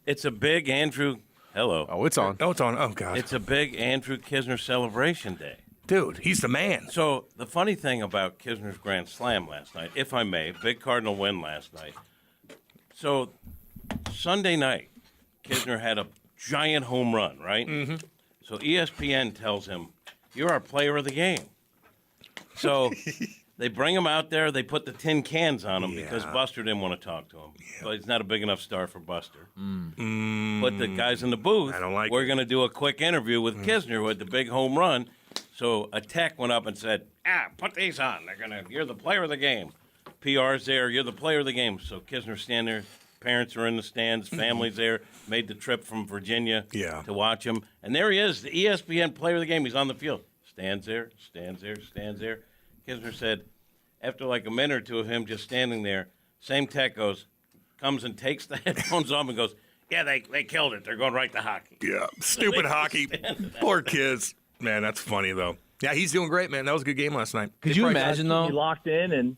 It's a big Andrew. Hello. Oh, it's on. Oh, God. It's a big Andrew Kisner celebration day. Dude, he's the man. So the funny thing about Kisner's Grand Slam last night, if I may, big Cardinal win last night. So Sunday night, Kisner had a giant home run, right? Mm-hmm. So ESPN tells him, "You're our player of the game." So they bring him out there. They put the tin cans on him because Buster didn't want to talk to him. But he's not a big enough star for Buster. But the guys in the booth, we're going to do a quick interview with Kisner with the big home run. So a tech went up and said, put these on. You're the player of the game. PR's there. You're the player of the game. So Kisner's standing there. Parents are in the stands. Family's there. Made the trip from Virginia to watch him. And there he is, the ESPN player of the game. He's on the field. Stands there. Kisner said, after like a minute or two of him just standing there, same tech comes and takes the headphones off and goes, they killed it. They're going right to hockey. Yeah, stupid hockey. Poor kids. Man, that's funny, though. Yeah, he's doing great, man. That was a good game last night. Could you imagine, though? He locked in and...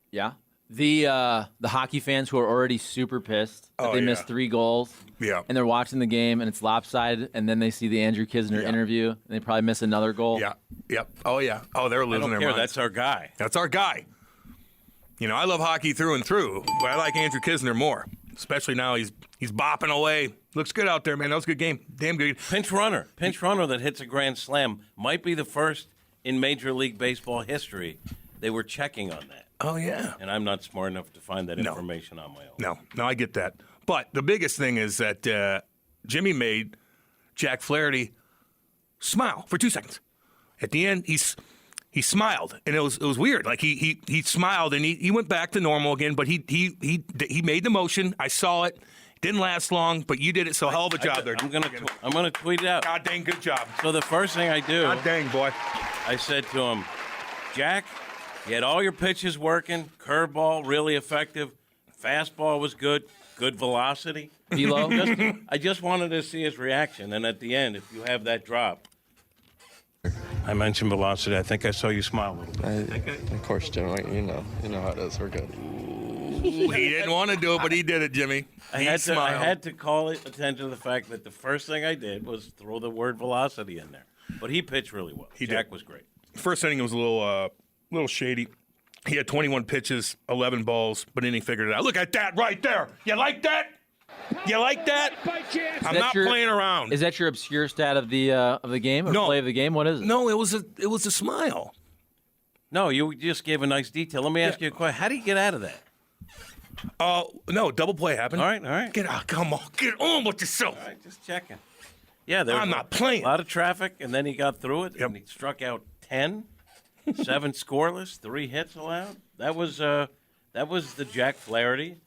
Yeah. The hockey fans who are already super pissed that they missed 3 goals. Yeah. And they're watching the game, and it's lopsided, and then they see the Andrew Kisner interview, and they probably miss another goal. Yeah. Yep. Oh, yeah. Oh, they're losing their minds. That's our guy. That's our guy. You know, I love hockey through and through, but I like Andrew Kisner more, especially now he's bopping away. Looks good out there, man. That was a good game. Damn good. Pinch runner that hits a grand slam might be the first in Major League Baseball history. They were checking on that. Oh, yeah. And I'm not smart enough to find that information on my own. No, I get that. But the biggest thing is that Jimmy made Jack Flaherty smile for 2 seconds. At the end, he smiled, and it was weird. Like he smiled, and he went back to normal again. But he made the motion. I saw it. Didn't last long, but you did it. So hell of a job there. I'm gonna tweet it out. God dang, good job. So the first thing I do, God dang, boy, I said to him, Jack, you had all your pitches working. Curveball really effective. Fastball was good. Good velocity. Velo. I just wanted to see his reaction. And at the end, if you have that drop. I mentioned velocity. I think I saw you smile a little bit. Of course, Jim. You know how it is. We're good. He didn't want to do it, but he did it, Jimmy. I had to call attention to the fact that the first thing I did was throw the word velocity in there. But he pitched really well. Jack was great. First inning was a little shady. He had 21 pitches, 11 balls, but then he figured it out. Look at that right there. You like that? You like that? I'm not playing around. Is that your obscure stat of the game or play of the game? What is it? No, it was a smile. No, you just gave a nice detail. Let me ask you a question. How do you get out of that? No, double play happened. All right. Get out, come on, get on with yourself. All right, just checking. Yeah, there was I'm not playing. A lot of traffic, and then he got through it, and he struck out 10, 7 scoreless, 3 hits allowed. That was the Jack Flaherty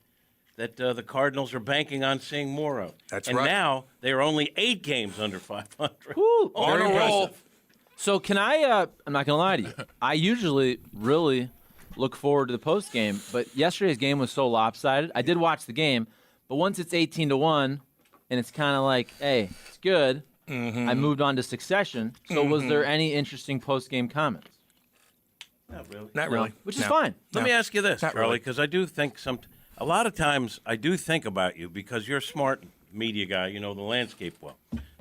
that the Cardinals are banking on seeing more of. That's and right. And now they're only 8 games under 500. Woo, on a roll. So can I? I'm not gonna lie to you. I usually really look forward to the post game, but yesterday's game was so lopsided. I did watch the game, but once it's 18-1, and it's kind of like, hey, it's good. Mm-hmm. I moved on to Succession. So was there any interesting post game comments? Not really. Not really. Which is fine. Let me ask you this, Not Charlie, really. because I do think a lot of times I do think about you because you're a smart media guy. You know the landscape well.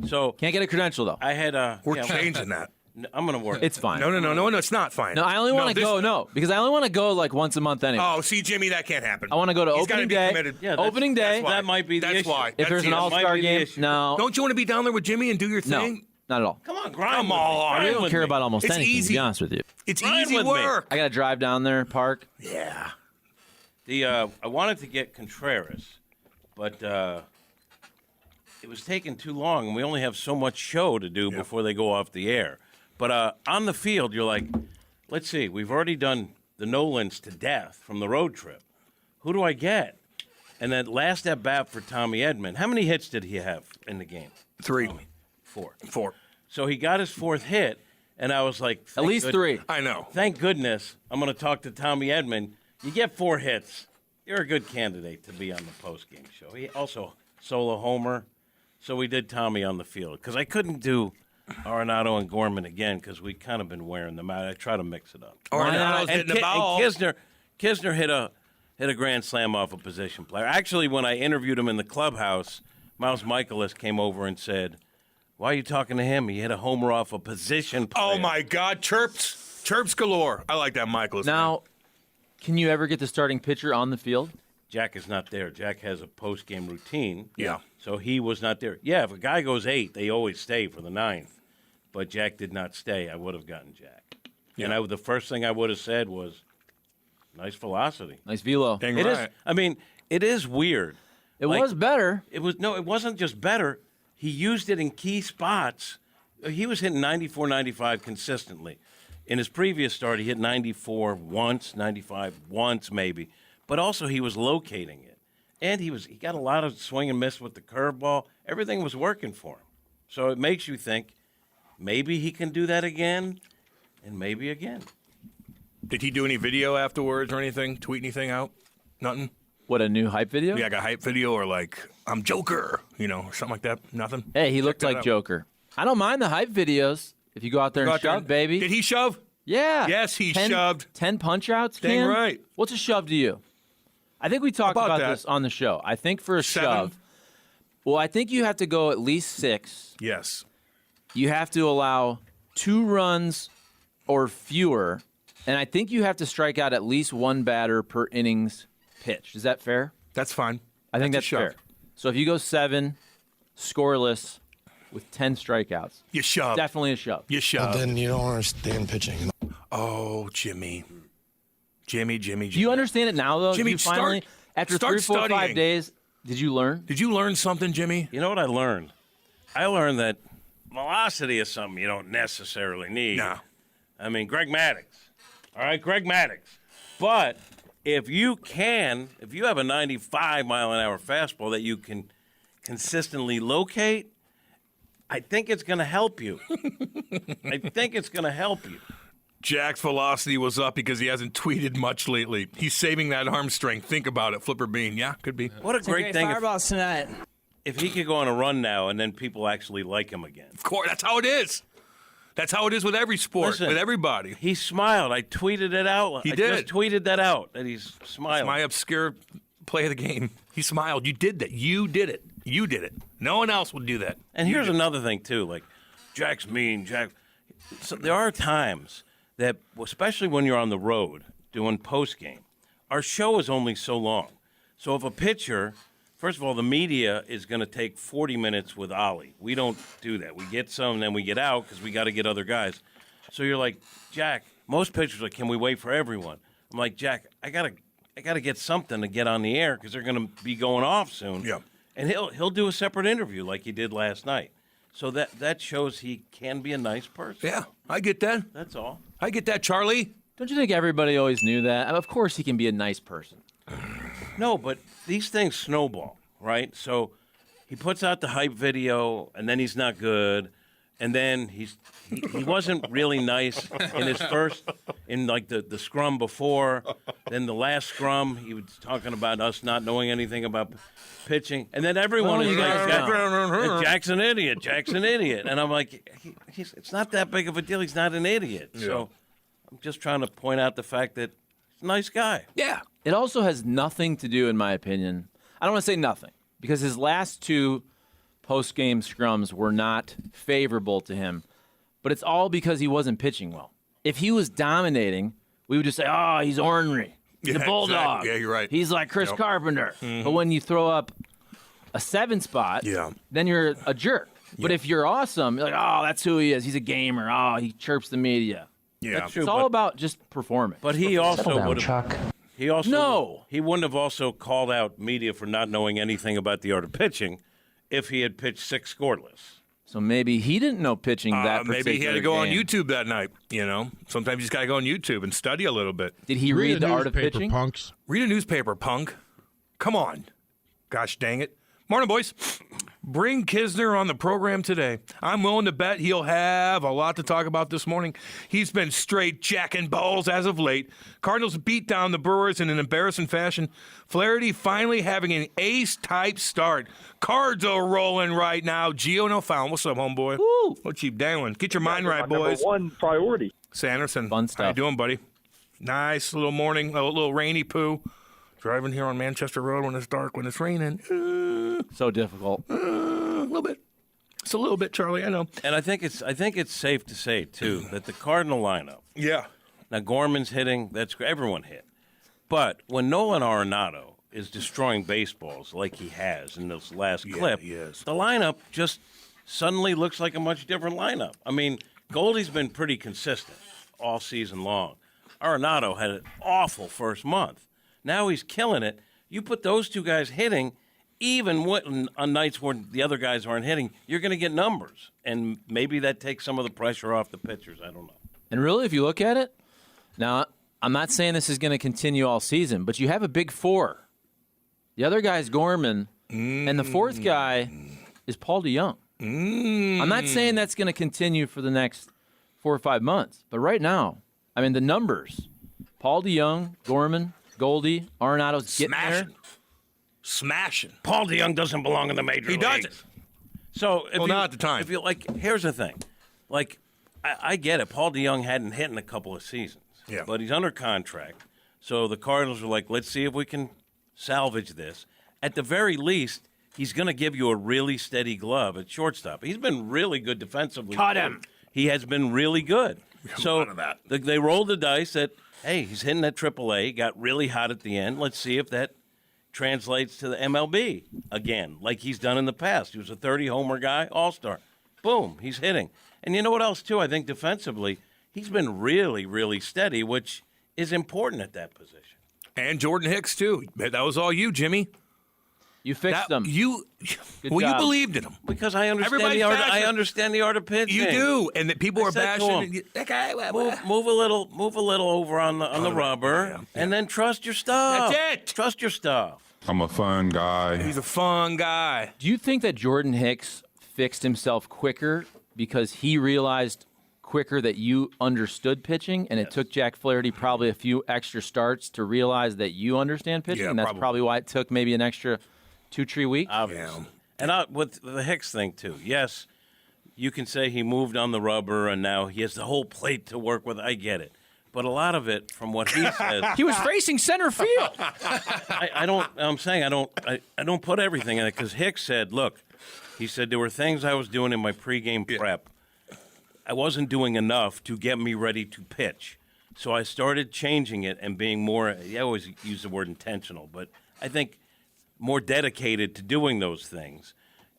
So Can't get a credential though. I had We're changing that. I'm going to work. It's fine. No, it's not fine. No, I only want to go. No, because I only want to go like once a month anyway. Oh, see, Jimmy, that can't happen. I want to go to He's gotta opening be day. committed. Yeah, opening day. That's why. That might be the That's issue. why. If That's there's an the- all-star might be the game, issue. no. Don't you want to be down there with Jimmy and do your No, thing? not at all. Come on, grind. Come with me. on. I Grind really don't with care me. about almost It's anything, to easy. be honest with you. It's Grind easy with me. work. I got to drive down there, park. Yeah. I wanted to get Contreras, but it was taking too long, and we only have so much show to do before they go off the air. But on the field, you're like, let's see, we've already done the Nolans to death from the road trip. Who do I get? And then last at bat for Tommy Edman. How many hits did he have in the game? 3. 4. So he got his 4th hit, and I was like, At least 3. I know. Thank goodness I'm going to talk to Tommy Edman. You get 4 hits. You're a good candidate to be on the postgame show. He also solo homer. So we did Tommy on the field because I couldn't do Arenado and Gorman again because we'd kind of been wearing them out. I try to mix it up. Arenado's And hitting the ball. And Kisner hit hit a grand slam off a position player. Actually, when I interviewed him in the clubhouse, Miles Michaelis came over and said, "Why are you talking to him? He hit a homer off a position player." Oh, my God. Chirps galore. I like that, Michaelis. Now, can you ever get the starting pitcher on the field? Jack is not there. Jack has a post-game routine. Yeah. So he was not there. Yeah, if a guy goes 8, they always stay for the 9th. But Jack did not stay. I would have gotten Jack. Yeah. And the first thing I would have said was, nice velocity. Nice velo. Dang It is. right. I mean, it is weird. It was better. It wasn't just better. He used it in key spots. He was hitting 94, 95 consistently. In his previous start, he hit 94 once, 95 once maybe. But also he was locating it. And he got a lot of swing and miss with the curveball. Everything was working for him. So it makes you think maybe he can do that again and maybe again. Did he do any video afterwards or anything? Tweet anything out? Nothing? What, a new hype video? Yeah, like a hype video or like, I'm Joker, or something like that? Nothing? Hey, he looked that like out. Joker. I don't mind the hype videos if you go out there and shove, baby. Did he shove? Yeah. Yes, he shoved. 10 punch-outs, Dang Cam? right. What's a shove to you? I think we talked About about that. this on the show. I think for a 7? shove, well, I think you have to go at least 6. Yes. You have to allow 2 runs or fewer, and I think you have to strike out at least 1 batter per innings pitched. Is that fair? That's fine. I think That's that's a fair. shove. So if you go 7 scoreless with 10 strikeouts, You shove. definitely a shove. You shove. Then you don't understand pitching. Oh, Jimmy. Jimmy. Do you understand it now, though? Jimmy, you finally, after start 3, 4, 5 studying. days, did you learn? Did you learn something, Jimmy? You know what I learned? I learned that velocity is something you don't necessarily need. No. I mean, Greg Maddux. All right, Greg Maddux. But if you have a 95-mile-an-hour fastball that you can consistently locate, I think it's going to help you. I think it's going to help you. Jack's velocity was up because he hasn't tweeted much lately. He's saving that arm strength. Think about it, Flipper Bean. Yeah, could be. What a great thing Fireballs tonight. if he could go on a run now and then people actually like him again. Of course, that's how it is. That's how it is with every sport, Listen, with everybody. He smiled. I tweeted it out. He I did. just tweeted that out, that he's smiling. My obscure play of the game. He smiled. You did that. You did it. You did it. No one else would do that. And You here's did. another thing, too. Like, Jack's mean. So there are times that, especially when you're on the road doing post-game, our show is only so long. So if a pitcher, first of all, the media is going to take 40 minutes with Ollie. We don't do that. We get some, then we get out because we got to get other guys. So you're like, Jack, most pitchers are like, can we wait for everyone? I'm like, Jack, I gotta get something to get on the air because they're going to be going off soon. Yeah. And he'll do a separate interview like he did last night. So that shows he can be a nice person. Yeah, I get that. That's all. I get that, Charlie. Don't you think everybody always knew that? Of course he can be a nice person. No, but these things snowball, right? So he puts out the hype video, and then he's not good, and then he wasn't really nice in his first, in like the scrum before. Then the last scrum, he was talking about us not knowing anything about pitching, and then everyone Well, is you like, guys Jack's an idiot. Jack's an idiot. And I'm like, it's not that big of a deal. He's not an idiot. So I'm just trying to point out the fact that he's a nice guy. Yeah. It also has nothing to do, in my opinion. I don't want to say nothing, because his last 2 post-game scrums were not favorable to him. But it's all because he wasn't pitching well. If he was dominating, we would just say, oh, he's ornery. He's Yeah, a bulldog. exactly. Yeah, you're right. He's like Chris Yep. Carpenter. But when you throw up a 7 spot, Yeah. then you're a jerk. But if you're awesome, you're like, oh, that's who he is. He's a gamer. Oh, he chirps the media. Yeah. That's true. It's all about just performance. But he also would have. He also No. He wouldn't have also called out media for not knowing anything about the art of pitching if he had pitched 6 scoreless. So maybe he didn't know pitching that particular Maybe he had to go on game. YouTube that night. Sometimes you just got to go on YouTube and study a little bit. Did he read the art of newspaper, pitching? punks. Read a newspaper, punk. Come on. Gosh dang it. Morning, boys. Bring Kisner on the program today. I'm willing to bet he'll have a lot to talk about this morning. He's been straight jacking balls as of late. Cardinals beat down the Brewers in an embarrassing fashion. Flaherty finally having an ace-type start. Cards are rolling right now. Gio no foul. What's up, homeboy? Woo. What you doing? Get your mind right, boys. Number one priority. Sanderson. Fun How you stuff. doing, buddy? Nice little morning, a little rainy poo. Driving here on Manchester Road when it's dark, when it's raining. So difficult. A little bit. It's a little bit, Charlie, I know. And I think it's safe to say, too, that the Cardinal lineup, Yeah. now Gorman's hitting, that's everyone hit. But when Nolan Arenado is destroying baseballs like he has in this last clip, he is. the lineup just suddenly looks like a much different lineup. I mean, Goldie's been pretty consistent all season long. Arenado had an awful first month. Now he's killing it. You put those two guys hitting, even on nights when the other guys aren't hitting, you're going to get numbers. And maybe that takes some of the pressure off the pitchers. I don't know. And really, if you look at it, now, I'm not saying this is going to continue all season, but you have a big four. The other guy's Gorman, and the fourth guy is Paul DeYoung. I'm not saying that's going to continue for the next 4 or 5 months, but right now, I mean, the numbers, Paul DeYoung, Gorman, Goldie, Arenado's getting there. Smashing. Paul DeYoung doesn't belong in the major leagues. He doesn't. So, not at the time. If you here's the thing, I get it. Paul DeYoung hadn't hit in a couple of seasons, but he's under contract. So the Cardinals are like, let's see if we can salvage this. At the very least, he's going to give you a really steady glove at shortstop. He's been really good defensively. Cut him. He has been really good. So that. they rolled the dice that, hey, he's hitting at AAA, got really hot at the end. Let's see if that translates to the MLB again, like he's done in the past. He was a 30-homer guy, all-star. Boom, he's hitting. And you know what else, too? I think defensively, he's been really, really steady, which is important at that position. And Jordan Hicks, too. That was all you, Jimmy. You fixed them. You job. believed in him. Because I understand Everybody's the art. I passionate. understand the art of pitching. You do, and that people I are said to bashing. him, That guy, Move a little over on the rubber, and then trust your stuff. That's it. Trust your stuff. I'm a fun guy. He's a fun guy. Do you think that Jordan Hicks fixed himself quicker because he realized quicker that you understood pitching, and it took Jack Flaherty probably a few extra starts to realize that you understand pitching, Yeah, and that's probably why it took maybe an extra 2-3 weeks? Obviously. And with the Hicks thing, too, yes, you can say he moved on the rubber and now he has the whole plate to work with. I get it. But a lot of it, from what he says, He was facing center field. I don't put everything in it because Hicks said, look, he said there were things I was doing in my pregame prep. I wasn't doing enough to get me ready to pitch. So I started changing it and being more, I always use the word intentional, but I think more dedicated to doing those things.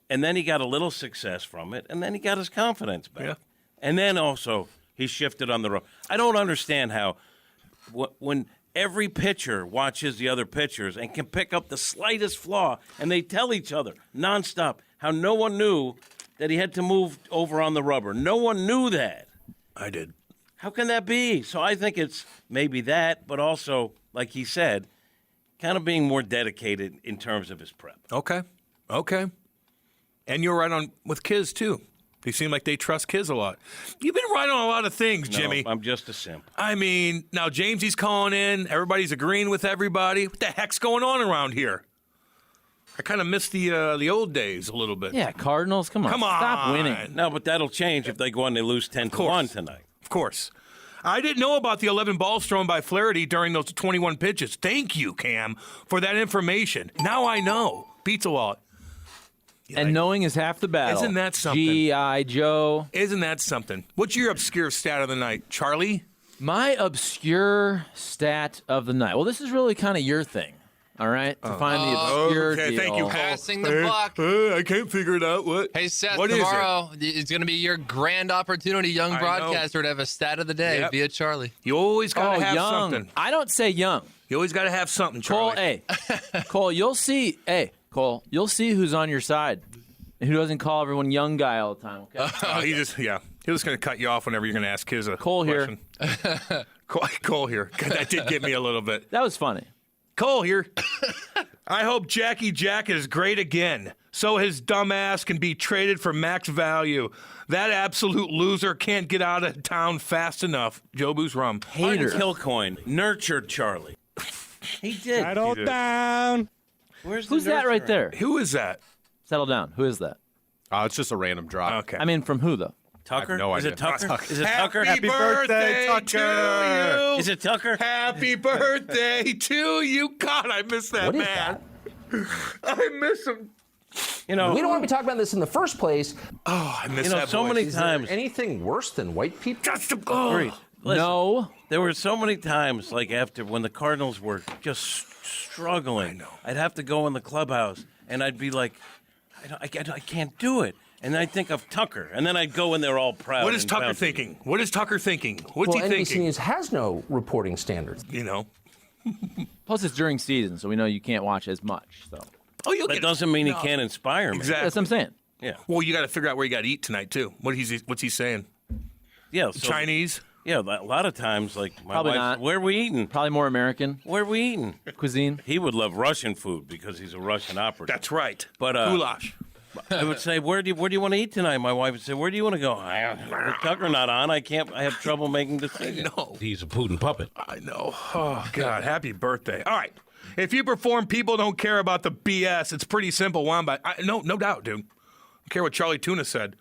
And then he got a little success from it, and then he got his confidence back. Yeah. And then also he shifted on the road. I don't understand how when every pitcher watches the other pitchers and can pick up the slightest flaw, and they tell each other nonstop how no one knew that he had to move over on the rubber. No one knew that. I did. How can that be? So I think it's maybe that, but also, like he said, kind of being more dedicated in terms of his prep. Okay. And you're right on with Kiz, too. They seem like they trust Kiz a lot. You've been right on a lot of things, Jimmy. No, I'm just a simp. I mean, now Jamesy's calling in. Everybody's agreeing with everybody. What the heck's going on around here? I kind of miss the old days a little bit. Yeah, Cardinals, come on. Stop winning. No, but that'll change if they go on and they lose 10-1 tonight. Of course. I didn't know about the 11 balls thrown by Flaherty during those 21 pitches. Thank you, Cam, for that information. Now I know. Pizza wallet. And knowing is half the battle. Isn't that something? G.I. Joe. Isn't that something? What's your obscure stat of the night, Charlie? My obscure stat of the night. Well, this is really kind of your thing, all right? To find the obscure okay, deal. thank you, Cole. Passing the buck. I can't figure it out. What? Hey, Seth, What is tomorrow it's going to be your grand opportunity, young I broadcaster, to have a stat of the day Yep. via Charlie. You always got to have young. something. I don't say young. You always got to have something, Cole, Charlie. Cole, you'll see. Hey, Cole, you'll see who's on your side and who doesn't call everyone young guy all the time, okay? He was going to cut you off whenever you're going to ask his a Cole here. question. Cole here. That did get me a little bit. That was funny. Cole here. I hope Jackie Jack is great again, so his dumb ass can be traded for max value. That absolute loser can't get out of town fast enough. Jobu's rum. Martin Kilcoyne nurtured Charlie. He did. Settle down. Where's the Who's that right nurturing? there? Who is that? Settle down. Who is that? It's just a random drop. Okay. I mean, from who, though? Tucker? no Is idea. it Tucker? Tucker. Is it Tucker? Happy birthday to you. Is it Tucker? Happy birthday to you. God, I miss that What is man. I miss him. You know, We don't want to be talking about this in the first place. Oh, I miss you know, that so voice. many Is there times. anything worse than white people? Just a oh. Agreed. Listen, No. there were so many times, like after when the Cardinals were just struggling, I know. I'd have to go in the clubhouse and I'd be like, I can't do it. And I'd think of Tucker, and then I'd go in there all proud. What is and Tucker bouncy. thinking? What is Tucker thinking? What's Well, he NBC thinking? News has no reporting standards. You know. Plus, it's during season, so we know you can't watch as much. So Oh, you'll That get doesn't mean he can't inspire me. Exactly. that's what I'm saying. Yeah. Well, you got to figure out where you got to eat tonight too. What's he saying? Yeah. So, Chinese. Yeah, a lot of times, like my Probably wife, not. where are we eating? Probably more American Where are we eating? cuisine. He would love Russian food because he's a Russian operative. That's right. But, goulash. I would say, where do you want to eat tonight? My wife would say, where do you want to go? With Tucker not on, I have trouble making decisions. No, He's a Putin puppet. I know. Oh God, happy birthday! All right, if you perform, people don't care about the BS. It's pretty simple, Wamba. No doubt, dude. Don't care what Charlie Tuna said.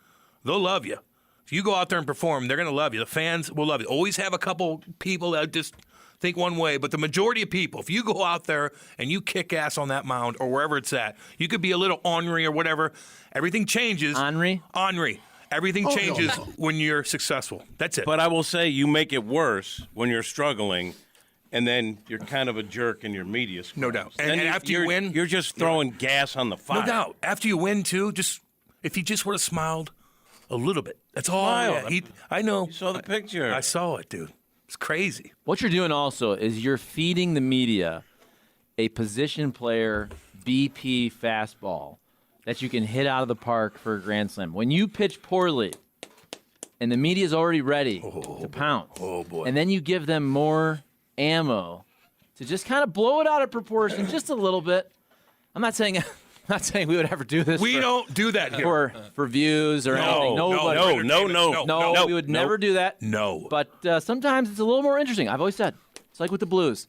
They'll love you. If you go out there and perform, they're gonna love you. The fans will love you. Always have a couple people that just think one way, but the majority of people, if you go out there and you kick ass on that mound or wherever it's at, you could be a little ornery or whatever. Everything changes. Ornery? Ornery. Everything changes when you're successful. That's it. But I will say, you make it worse when you're struggling, and then you're kind of a jerk in your media scrums. No doubt. And Then after you win, you're just throwing gas on the fire. no doubt. After you win too, just if he just would have smiled a little bit. That's all. Smiled. Yeah, I know. You saw the picture. I saw it, dude. It's crazy. What you're doing also is you're feeding the media a position player BP fastball that you can hit out of the park for a grand slam. When you pitch poorly and the media's already ready to pounce, and then you give them more ammo to just kind of blow it out of proportion just a little bit. I'm not saying we would ever do this. We don't do that here. for views or anything. Nobody. No, We would never do that. No. But sometimes it's a little more interesting. I've always said it's like with the Blues.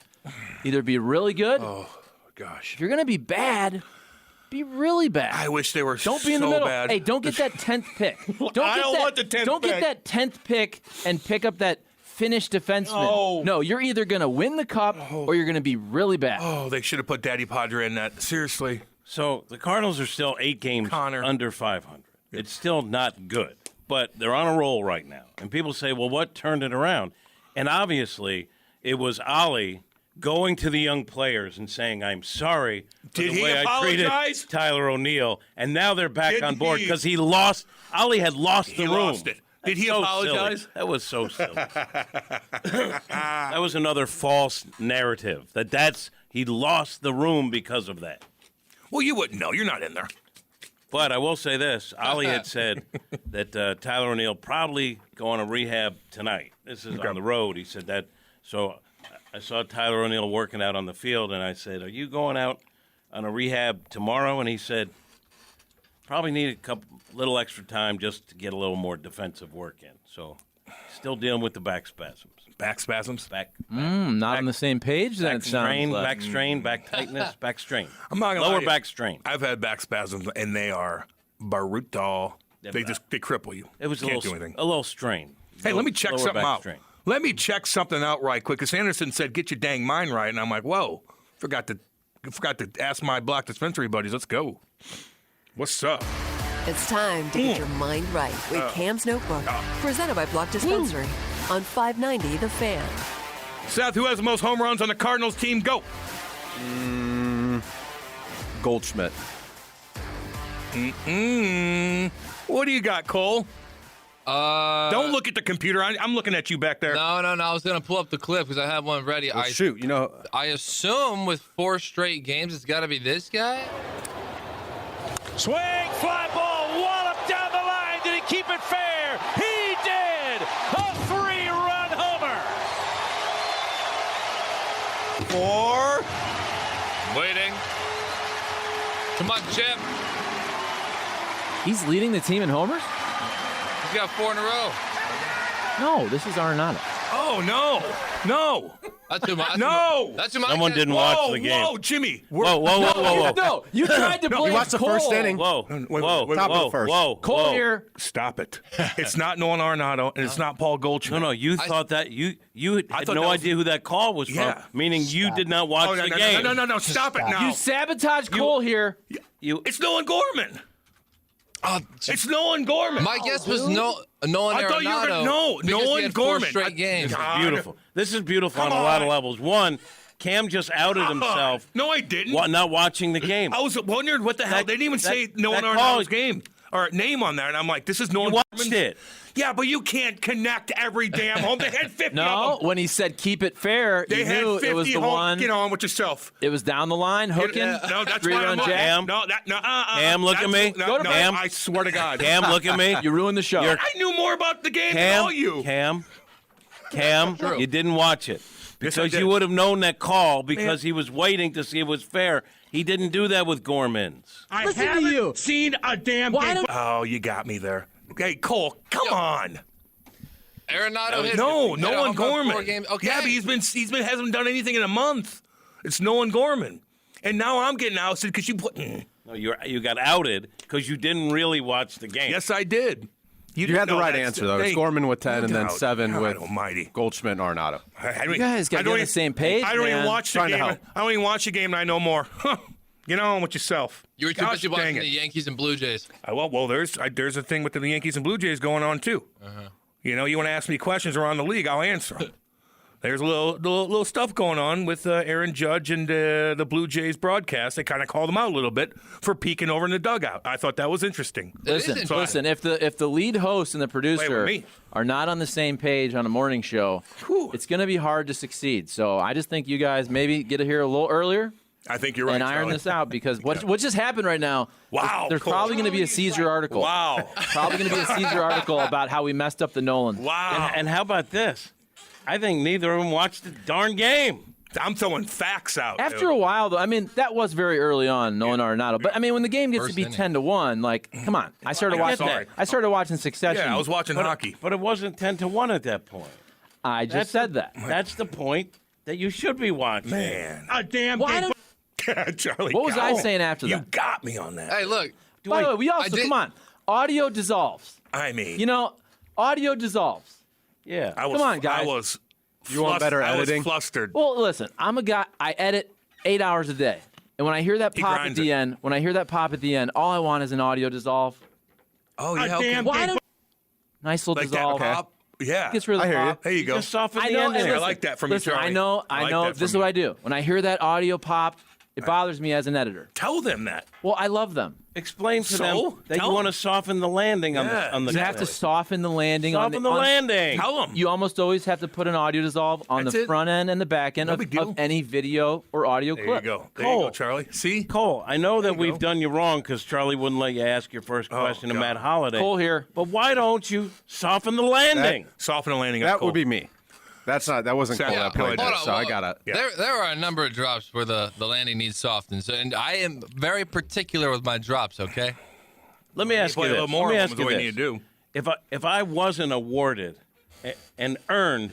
Either be really good. Gosh. If you're gonna be bad, be really bad. I wish they were Don't so be in the middle. bad. Hey, don't get that 10th pick. I don't want the 10th Don't get pick. that 10th pick and pick up that Finnish defenseman. No, you're either gonna win the cup or you're gonna be really bad. Oh, they should have put Daddy Padre in that. Seriously. So the Cardinals are still 8 games Connor. under 500. It's still not good, but they're on a roll right now. And people say, well, what turned it around? And obviously, it was Ollie going to the young players and saying, I'm sorry for Did the he way I apologize? treated Tyler O'Neill. And now they're back Did on board he? because he lost. Ollie had lost the He room. lost it. Did he So apologize? silly. That was so silly. That was another false narrative. He lost the room because of that. Well, you wouldn't know. You're not in there. But I will say this. Ollie had said that Tyler O'Neill probably going to rehab tonight. This is on the road. He said that. So I saw Tyler O'Neill working out on the field, and I said, are you going out on a rehab tomorrow? And he said, probably need a little extra time just to get a little more defensive work in. So still dealing with the back spasms. Back spasms? Back Not on the same page. Then back it sounds strain, like. back strain, back tightness, back strain. I'm not gonna lie Lower to you. back strain. I've had back spasms, and they are brutal. They cripple you. It was Can't a do little, anything. a little strain. Hey, let me check Lower something back out. strain. Let me check something out right quick. Because Anderson said, "Get your dang mind right," and I'm like, "Whoa, forgot to ask my block dispensary buddies. Let's go. What's up?" It's time to get your mind right with Cam's Notebook, presented by Block Dispensary on 590 The Fan. Seth, who has the most home runs on the Cardinals team? Go. Goldschmidt. What do you got, Cole? Don't look at the computer. I'm looking at you back there. No. I was going to pull up the clip because I have one ready. Well, shoot, you know, I assume with 4 straight games, it's got to be this guy. Swing, fly ball, wallop down the line. Did he keep it fair? He did! A 3-run homer! 4. Waiting. Come on, Chip. He's leading the team in homers? He's got 4 in a row. No, this is Arenado. Oh no. That's who my, No! That's who my Someone guess didn't was. watch the game. Whoa, Jimmy. Whoa, whoa. No, you tried to blame You watched the Cole. first inning. Whoa, wait, whoa, wait, top of the whoa, first. whoa. Cole whoa. here. Stop it. It's not Nolan Arenado, and it's not Paul Goldschmidt. No, you thought that you had thought no that was- idea who that call was from, Yeah. meaning you did not watch Oh, the no, game. no, stop it now. You sabotaged Cole here. It's Nolan Gorman. It's Nolan Gorman. My guess was Nolan I thought you were Arenado. no, because he Nolan had 4 Gorman. straight games. Beautiful. This is beautiful Come on a lot of on. levels. One, Cam just outed himself. No, I didn't. Not watching the game. I was wondering what the hell. They didn't even say Nolan that call- Arenado's game or name on there, and I'm like, this is Nolan You watched Gorman's. it. Yeah, but you can't connect every damn home. They had 50 No, of them. when he said keep it fair, They you had knew 50 it was the home. one. Get on with yourself. It was down the line, hooking. No, that's why three-run I'm jack. Cam. No, that no. Cam, look at me. No, no, Cam. I swear to God. Cam, look at me. You ruined the show. You're- I knew more about the game than all you. Cam, True. you didn't watch it. Yes, I Because did. you would have known that call because he was waiting to see if it was fair. He didn't do that with Gorman's. I Listen to haven't you. seen a damn Why game. don't- Oh, you got me there. Okay, Cole, come on. Arenado hit. No, hit Nolan a home run 4 Gorman. games. Okay. Yeah, but he's been hasn't done anything in a month. It's Nolan Gorman, and now I'm getting ousted because you put. No, you got outed because you didn't really watch the game. Yes, I did. You had the no, right that's- answer, though. hey, It's Gorman with 10 and then God, 7 God with almighty. Goldschmidt and Arenado. You guys gotta get on the same page, I don't even man. watch the Trying to game. help. I don't even watch the game, and I know more. Get on with yourself. You were too Gosh busy dang watching it. the Yankees and Blue Jays. Well, there's a thing with the Yankees and Blue Jays going on too. You know, you want to ask me questions around the league, I'll answer them. There's a little stuff going on with Aaron Judge and the Blue Jays broadcast. They kind of called him out a little bit for peeking over in the dugout. I thought that was interesting. Listen. If the lead host and the producer me. are not on the same page on a morning show, it's going to be hard to succeed. So I just think you guys maybe get here a little earlier I think you're right, and iron Charlie. this out because what just happened right now. Wow, There's Cole. probably going to be a Caesar article. Wow. Probably going to be a Caesar article about how we messed up the Nolan. Wow. And how about this? I think neither of them watched the darn game. I'm throwing facts out. After a while, though, I mean, that was very early on, Nolan Arenado. But I mean, when the game gets First to be inning. 10-1, like, come on. I started I'm watching. sorry. I started watching Succession. Yeah, I was watching hockey. But it wasn't 10-1 at that point. I just said that. That's the point that you should be watching. Man. A damn Why game. Charlie. What was got I me. saying after You that? got me on that. Hey, look. By the way, we also did- come on. Audio dissolves. I mean, You know, audio dissolves. Yeah. I was, come on, guys. I was. You want better I was editing? flustered. Well, listen, I'm a guy. I edit 8 hours a day, and when I hear that He pop at grinds the it. end, all I want is an audio dissolve. Oh, yeah. Okay. Why don't nice little Like that dissolve? pop? Yeah. Gets rid of I the hear you. pop. There you go. Just soften I the know. ending. And listen, I like that from you, listen, Charlie. I know. I like that This is from what you. I do. When I hear that audio pop, it bothers me as an editor. Tell them that. Well, I love them. Explain to them that Tell you want to them. soften the landing on Yeah. the You have to soften the landing. soften the landing. Tell them. You almost always have to put an audio dissolve on That's the it. front end and the back end No of, big deal. of any video or audio There clip. you go. There Cole. you go, Charlie. See? Cole, I know that you we've go. done you wrong because Charlie wouldn't let you ask your first question to God. Matt Holliday. Cole here. But why don't you soften the landing? Soften the landing. That would be me. That wasn't Yeah, Cole that hold played on, this, so I got to. Yeah. There are a number of drops where the landing needs softened. So, and I am very particular with my drops, okay? Let me ask Play you a this. little more Let me of ask them is you what you this. need to do. If I wasn't awarded and earned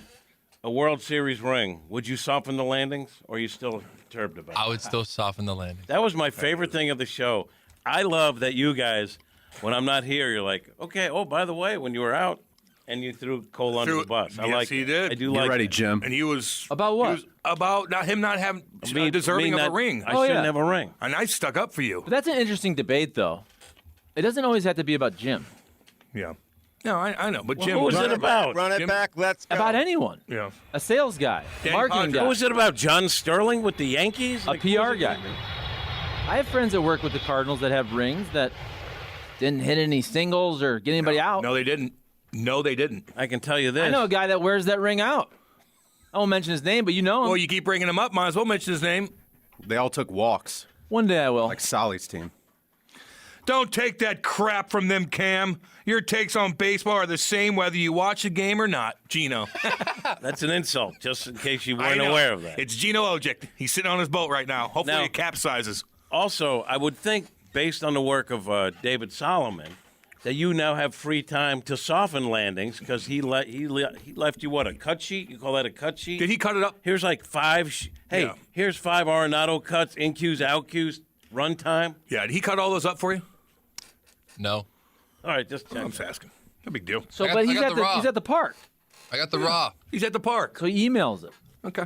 a World Series ring, would you soften the landings, or are you still perturbed about it? I would still soften the landing. That was my favorite thing of the show. I love that you guys, when I'm not here, you're like, okay, oh, by the way, when you were out, and you threw Cole under the bus. I yes, like he it. did. I do Get like ready, it. Jim. And he was About what? He was about him not having deserving of a ring. I shouldn't yeah. have a ring. And I stuck up for you. But that's an interesting debate, though. It doesn't always have to be about Jim. Yeah. No, I know. But Well, Jim who was was it about? Run it Jim- back. Let's go. About anyone. Yeah. A sales guy, Danny marketing Padre. guy, What was it about? John Sterling with the Yankees? a Like, who PR was it guy. gonna be? I have friends that work with the Cardinals that have rings that didn't hit any singles or get anybody out. No, they didn't. No, they didn't. I can tell you this. I know a guy that wears that ring out. I won't mention his name, but you know him. Well, you keep bringing him up. Might as well mention his name. They all took walks, One day I will. like Solly's team. Don't take that crap from them, Cam. Your takes on baseball are the same whether you watch the game or not, Gino. That's an insult, just in case you I weren't know. aware of that. It's Gino Ojic. He's sitting on his boat right now. Hopefully Now- it capsizes. Also, I would think, based on the work of David Solomon, that you now have free time to soften landings because he left you what, a cut sheet? You call that a cut sheet? Did he cut it up? Here's like 5. Yeah. Here's 5 Arenado cuts, in cues, out cues, run time. Yeah, did he cut all those up for you? No. All right, just check. I'm just asking. No big deal. So, I got- but I he's got at the raw. he's at the park, I got the raw. He's at the park. so he emails it. Okay.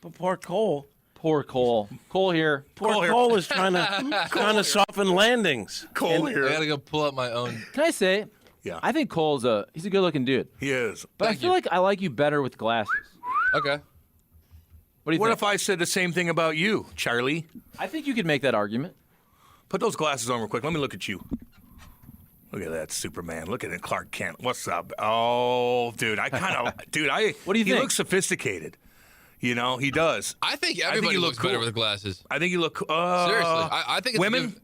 But poor Cole. Poor Cole. Cole here. Poor Cole is trying to soften landings. Cole I here. gotta go pull up my own. Can I say? Yeah. I think Cole's he's a good-looking dude, He is. but Thank I feel you. like I like you better with glasses. Okay. What do you What think? if I said the same thing about you, Charlie? I think you could make that argument. Put those glasses on real quick. Let me look at you. Look at that Superman. Look at it, Clark Kent. What's up? Oh, dude, I kind of, What do you he think? looks sophisticated. You know, he does. I think you everybody look looks better cool. with glasses. I think you look. Seriously, I think it's women.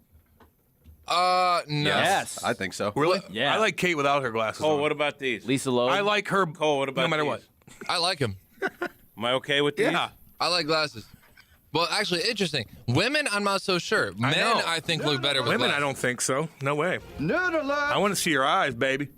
No. Yes. I think so. Really? Yeah. I like Kate without her glasses. Cole, on. what about these? Lisa Loeb. I like her. Cole, what about no matter these? what? I like him. Am I okay with these? Yeah. I like glasses. Well, actually, interesting. Women, I'm not so sure. Men, know. I think look better with Women, glasses. I don't think so. No way. I want to see your eyes, baby.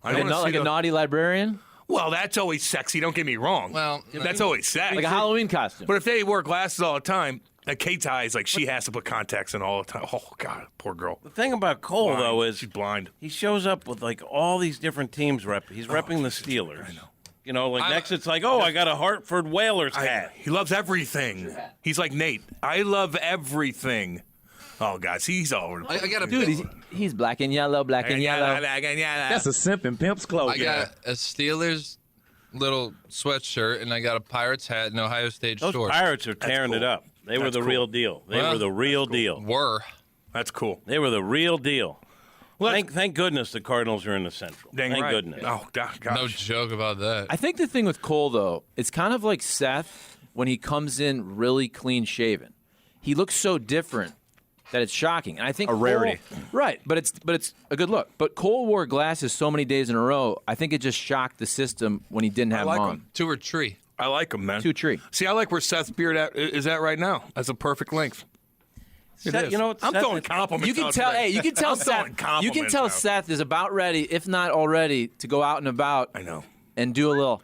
I like, don't wanna see like a the- naughty librarian, Well, that's always sexy. Don't get me wrong. Well, that's always sexy. like a Halloween costume. But if they wear glasses all the time, Kate's eyes, like she has to put contacts in all the time. Oh God, poor girl. The thing about Cole, Blind. though, is she's blind. he shows up with like all these different teams. He's repping the Steelers. I know. You know, like next it's like, oh, I got a Hartford Whalers hat. He loves everything. He's like Nate. I love everything. Oh God, see, he's all over the place. I got a Dude, he's black and yellow, black and yellow. That's a simp in pimp's clothes. I got a Steelers little sweatshirt, and I got a Pirates hat and Ohio State Those shorts. Pirates are tearing cool. it up. They were That's the cool. real deal. They Well, were the real deal. Were. That's cool. They were the real deal. Well, Thank goodness the Cardinals are in the Central. dang Thank right. goodness. Oh God, No gosh. joke about that. I think the thing with Cole, though, it's kind of like Seth when he comes in really clean shaven. He looks so different that it's shocking. And I think A rarity. Cole, right? But it's a good look. But Cole wore glasses so many days in a row. I think it just shocked the system when he didn't have like them on. him. To a tree. I like him, man. To a tree. See, I like where Seth's beard is at right now. That's a perfect length. It Seth, is. you know what, I'm Seth, throwing it's- compliments. You can out tell. today. Hey, you can tell I'm throwing Seth. You compliments can tell out. Seth is about ready, if not already, to go out and about. I know. And do a little.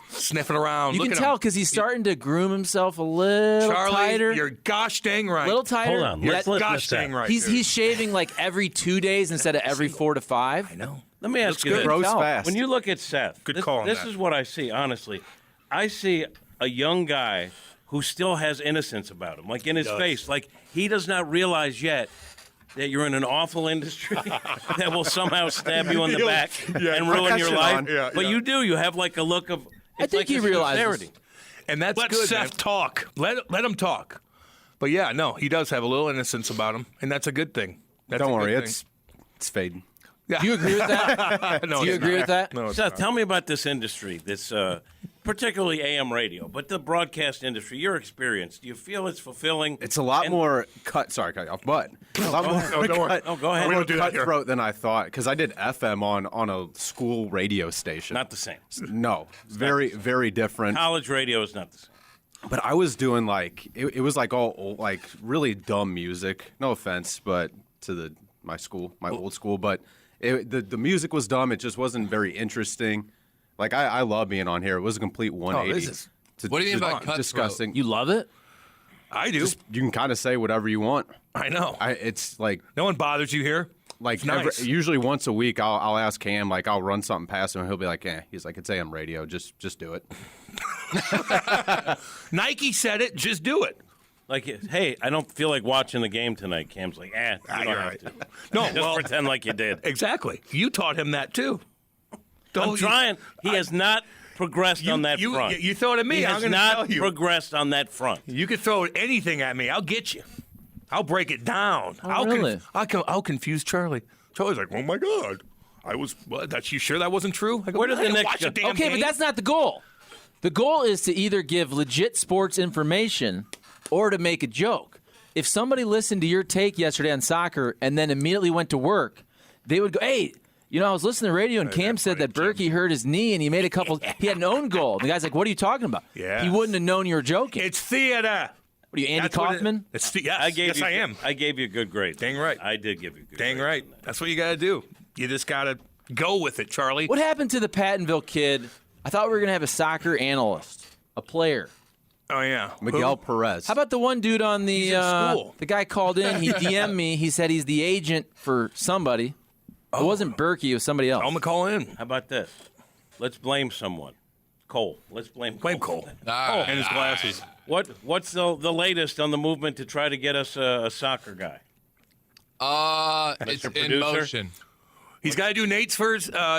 Sniffing around. You Look can at tell him. because he's starting to groom himself a little Charlie, tighter. you're gosh dang right. little tighter. Hold on. Yeah, Let's listen to gosh dang Seth. right. He's dude. shaving like every 2 days instead of every 4 to 5. I know. Let me ask you good. this. Grows tell. fast. When you look at Seth, Good this, call on this that. is what I see, honestly. I see a young guy who still has innocence about him, like in his does. face. Like he does not realize yet that you're in an awful industry that will somehow stab you in the back and ruin catch your it life. on. Yeah, but yeah. you do. You have like a look of. I It's think like he a realizes. sincerity. And that's Let good. Seth man. talk. Let him talk. But yeah, no, he does have a little innocence about him, and that's a good thing. That's Don't a worry, good it's fading. thing. Do you agree with that? No, Do you it's agree not. with that? No, it's Seth, not. tell me about this industry, this particularly AM radio, but the broadcast industry. Your experience. Do you feel it's fulfilling? It's a lot more sorry, cut you off, but a lot more don't worry. Oh, go ahead. We more don't do that here. cutthroat than I thought because I did FM on a school radio station. Not the same. No, very very different. College radio is not the same. But I was doing like it was like all old, like really dumb music. No offense, but to my school, my old school, but the music was dumb. It just wasn't very interesting. Like I love being on here. It was a complete 180. this is- What do you mean by just cutthroat? disgusting? You love it? I do. You can kind of say whatever you want. I know. It's like No one bothers you here. like It's nice. usually once a week I'll ask Cam, like I'll run something past him and he'll be like, he's like, it's AM radio, just do it. Nike said it. Just do it. Like, hey, I don't feel like watching the game tonight. Cam's like, you don't you're have right. to. No, Just well, pretend like you did. exactly. You taught him that too. I'm Don't you- trying. He has not progressed on that front. You throw it at me. He I'm has going to not tell you. progressed on that front. You can throw anything at me. I'll get you. I'll break it down. really? I'll confuse Charlie. Charlie's like, oh my God. I was, what? That's you sure that wasn't true? I go, Where did I the didn't next watch a go? damn Okay, game. but that's not the goal. The goal is to either give legit sports information or to make a joke. If somebody listened to your take yesterday on soccer and then immediately went to work, they would go, hey, I was listening to the radio and Cam said that Berkey hurt his knee and he made he had an own goal. And the guy's like, what are you talking about? Yeah. He wouldn't have known you were joking. It's theater. What are you, Andy That's what Kaufman? Yes, I am. I gave you a good grade. Dang right. I did give you a good Dang grade. right. That's what you got to do. You just got to go with it, Charlie. What happened to the Pattonville kid? I thought we were going to have a soccer analyst, a player. Oh, yeah. Miguel Perez. How about the one dude on the He's in school. the guy called in? He DM'd me. He said he's the agent for somebody. It wasn't Berkey. It was somebody else. I'm going to call in. How about this? Let's blame someone. Cole. Let's blame Cole. And his glasses. What's the latest on the movement to try to get us a soccer guy? It's in Producer? motion. He's got to do Nate's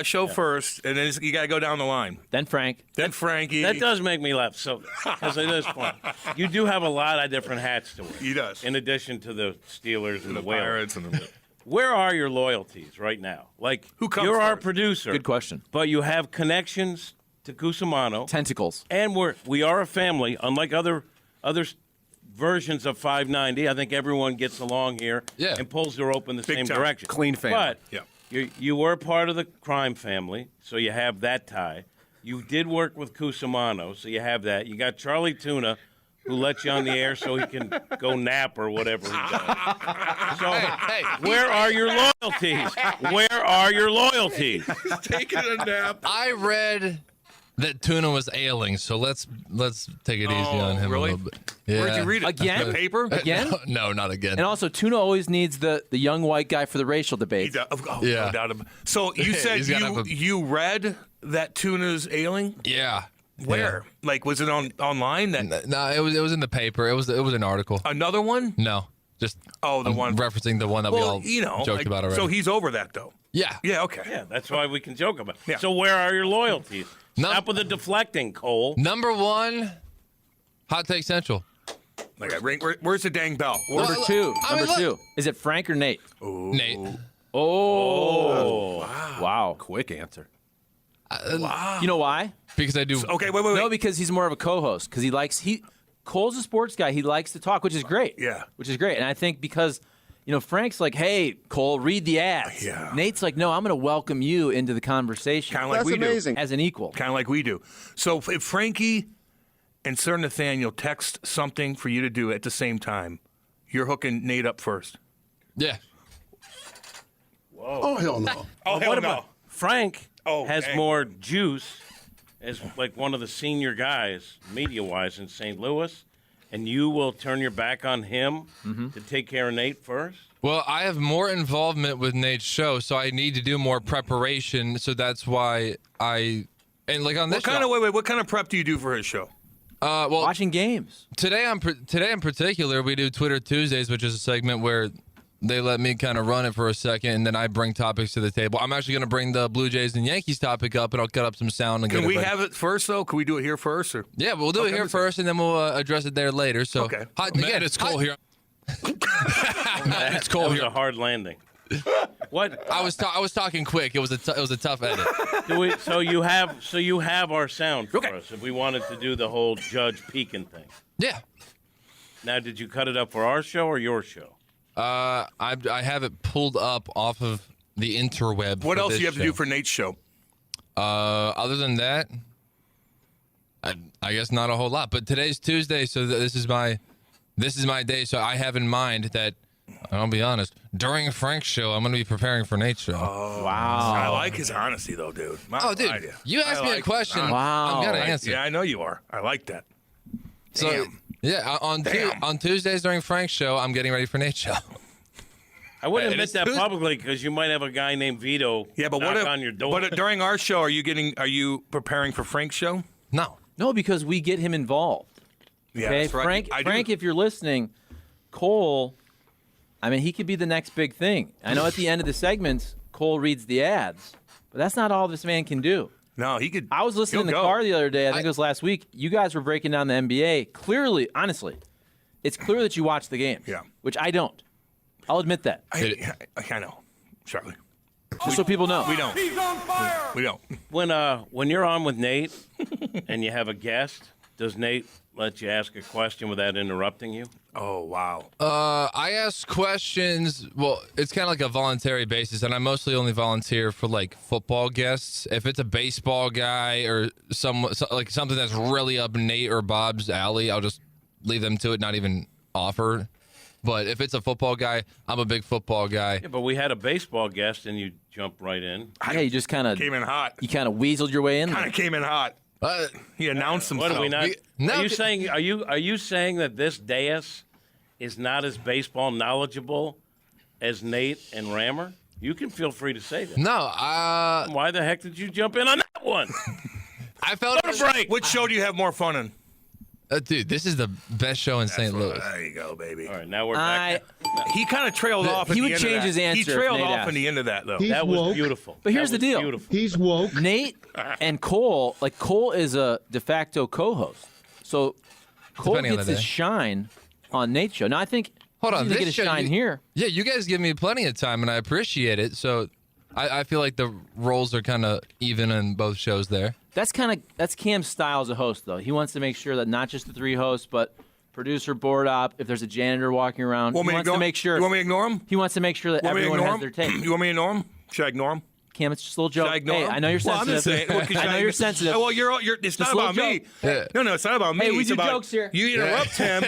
show first, and then you got to go down the line. Then Frank. Then Frankie. That does make me laugh. So, because at this point, you do have a lot of different hats to wear. He does. In addition to the Steelers and the Whalers. Pirates and the... Where are your loyalties right now? Like, Who comes you're our first? producer. Good question. But you have connections to Cusimano. Tentacles. And we are a family, unlike other versions of 590. I think everyone gets along here and pulls the rope in the same time. direction. Clean family. But you were part of the crime family, so you have that tie. You did work with Cusimano, so you have that. You got Charlie Tuna, who lets you on the air so he can go nap or whatever he does. So where are your loyalties? Where are your loyalties? He's taking a nap. I read that Tuna was ailing, so let's take it easy on him really? a little bit. Yeah. Where'd you read it? Again? The paper? Again? No, not again. And also, Tuna always needs the young white guy for the racial debate. Yeah. No doubt about it. So you said He's gotta have a- you read that Tuna's ailing? Yeah. Where? Like, was it online? No, it was in the paper. It was an article. Another one? No, just the I'm one referencing the one that we all joked about already. So he's over that, though. Yeah. Yeah, okay. Yeah, that's why we can joke about it. Yeah. So where are your loyalties? Stop with the deflecting, Cole. Number one, Hot Take Central. Like, where's the dang bell? Number two. I mean, Number look. two. Is it Frank or Nate? Nate. Oh. Wow. Quick answer. You know why? Because I do. Okay, wait. No, because he's more of a co-host. Because Cole's a sports guy. He likes to talk, which is great. Yeah. Which is great. And I think because, Frank's like, hey, Cole, read the ads. Yeah. Nate's like, no, I'm going to welcome you into the conversation. Kind of like we do. As an equal. Kind of like we do. So if Frankie and Sir Nathaniel text something for you to do at the same time, you're hooking Nate up first. Yeah. Oh, hell no. What about Frank has dang. more juice as like one of the senior guys, media-wise, in St. Louis, and you will turn your back on him to take care of Nate first? Well, I have more involvement with Nate's show, so I need to do more preparation. So that's why on this What kind of prep do you do for his show? Watching games. Today in particular, we do Twitter Tuesdays, which is a segment where they let me kind of run it for a second, and then I bring topics to the table. I'm actually going to bring the Blue Jays and Yankees topic up, and I'll cut up some sound. And Can get we ready. have it first, though? Can we do it here first? Or? Yeah, we'll do it here first, and then we'll address it there later. So, Okay. Again, it's Cole here. It's Cole That was here. a hard landing. What? I was talking quick. It was a tough edit. So you have our sound for us if we wanted to do the whole Judge Pekin thing. Yeah. Now, did you cut it up for our show or your show? I have it pulled up off of the interweb. What for else this do you have to show. do for Nate's show? Other than that, I guess not a whole lot. But today's Tuesday, so this is my day. So I have in mind that, I'll be honest, during Frank's show, I'm going to be preparing for Nate's show. Oh, wow. I like his honesty, though, dude. Dude, you asked me a question. Wow. I'm going to answer. Yeah, I know you are. I like that. So, Damn. yeah, on Tuesdays during Frank's show, I'm getting ready for Nate's show. I wouldn't admit it's that Tuesday. publicly because you might have a guy named Vito knock on your door. But during our show, are you preparing for Frank's show? No, because we get him involved. Yeah, Okay, that's right. Frank, if you're listening, Cole, I mean, he could be the next big thing. I know at the end of the segments, Cole reads the ads, but that's not all this man can do. No, he could. I was listening in the car the other day. I think it was last week. You guys were breaking down the NBA. Clearly, honestly, it's clear that you watch the game. Yeah. Which I don't. I'll admit that. I know, Charlie. Just so people know. We don't. He's on fire. We don't. When you're on with Nate and you have a guest, does Nate let you ask a question without interrupting you? Oh, wow. I ask questions. Well, it's kind of like a voluntary basis, and I mostly only volunteer for like football guests. If it's a baseball guy or something that's really up Nate or Bob's alley, I'll just leave them to it, not even offer. But if it's a football guy, I'm a big football guy. Yeah, but we had a baseball guest, and you jumped right in. Yeah, you just kind of Came in hot. You kind of weaseled your way in. Kind of came in hot. He announced What himself. are we not? No, are you saying that this dais is not as baseball knowledgeable as Nate and Rammer? You can feel free to say that. No, Why the heck did you jump in on that one? I felt break. Which show do you have more fun in? dude, this is the best show in St. Louis. There you go, baby. All right, now we're back. He kind of trailed off. He at would the end change of that. his answer He if trailed Nate off asked. in the end of that, though. He's That was woke. beautiful. But here's That the was deal. Beautiful. He's woke. Nate and Cole, Cole is a de facto co-host, so Cole Depending on gets the his day. shine on Nate's show. Now I think Hold on, he's gonna this get a show, shine here. Yeah, you guys give me plenty of time, and I appreciate it. So I feel like the roles are kind of even in both shows there. That's Cam's style as a host, though. He wants to make sure that not just the three hosts, but producer, board op, if there's a janitor walking around, he wants to make sure. You want me to ignore him? He wants to make sure that You want me to everyone ignore has their him? take. You want me to ignore him? Should I ignore him? Cam, it's just a little joke. Should I ignore Hey, him? I know you're Well, sensitive. I'm just saying. Well, 'cause I know you're sensitive. Well, it's Just not a little about me. joke. No, it's not about me. Hey, we It's do about jokes here. You interrupt him.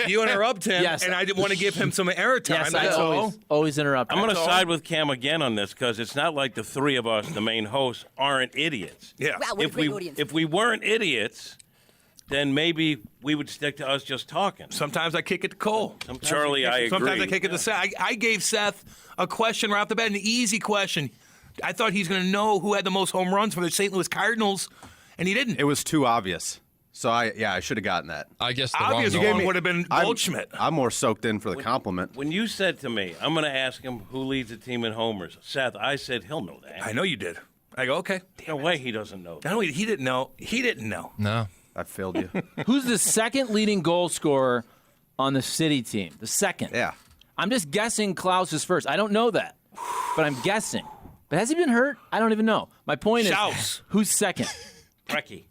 You interrupt him. Yes. And I didn't want to give him some airtime. Yes, I That's all. always interrupt. I'm going to That's all. side with Cam again on this because it's not like the three of us, the main hosts, aren't idiots. Yeah. Wow, what a great audience. If we weren't idiots, then maybe we would stick to us just talking. Sometimes I kick it to Cole. Charlie, I agree. Sometimes I kick it to Seth. I gave Seth a question right off the bat, an easy question. I thought he's going to know who had the most home runs for the St. Louis Cardinals, and he didn't. It was too obvious. So I should have gotten that. I guess the Obvious wrong one would have been Goldschmidt. I'm more soaked in for the compliment. When you said to me, I'm going to ask him who leads the team in homers, Seth, I said he'll know that. I know you did. I go, okay. No way he doesn't know that. No, he didn't know. He didn't know. No. I failed you. Who's the second leading goal scorer on the city team? The second. Yeah. I'm just guessing Klaus is first. I don't know that, but I'm guessing. But has he been hurt? I don't even know. My point Schaus. is, who's second? Brecky.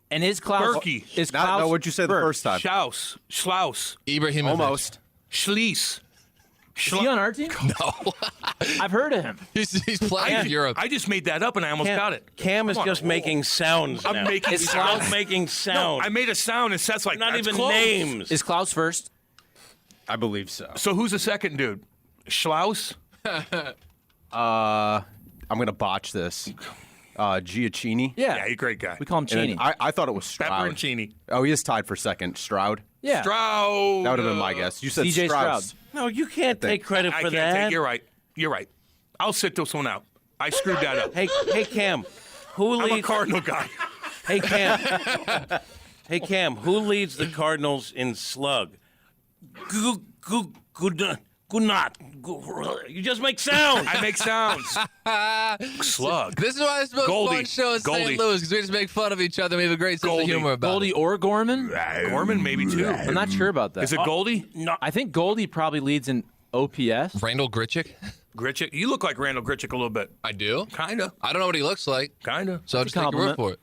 And is Klaus? Berkey. Is Klaus? No, what'd you say the first time? Schlaus. Ibrahimovic. Almost. Schließ. Is he on our team? No. I've heard of him. He's playing in Europe. I just made that up and I almost got it. Cam is Come on. just making sounds I'm now. making He's sounds. just making No, sounds. I made a sound and Seth's like, Not that's even close. names. Is Klaus first? I believe so. So who's the second dude? Schlaus? I'm going to botch this. Giacchini. Yeah. Yeah, he's a great guy. We call him And Cheney. then I thought it was Stroud. Pepperoncini. Oh, he is tied for second. Stroud. Yeah. Stroud. That would have been my guess. You said CJ Strauss. Stroud. No, you can't take credit I for can't that. take. You're right. You're right. I'll sit this one out. I screwed that up. Hey, Cam, who I'm a leads? Cardinal guy. Hey, Cam. Hey, Cam, who leads the Cardinals in slug? Good not. You just make sounds. I make sounds. Slug. This is why it's the most Goldie. fun show in Goldie. St. Louis, because we just make fun of each other. We have a great sense Goldie. of humor about Goldie it. or Gorman? Gorman, maybe too. I'm not sure about that. Is it Goldie? No. I think Goldie probably leads in OPS. Randall Gritchick? Gritchick? You look like Randall Gritchick a little bit. I do. Kinda. I don't know what he looks like, Kinda. so I'll just take your word compliment. for it.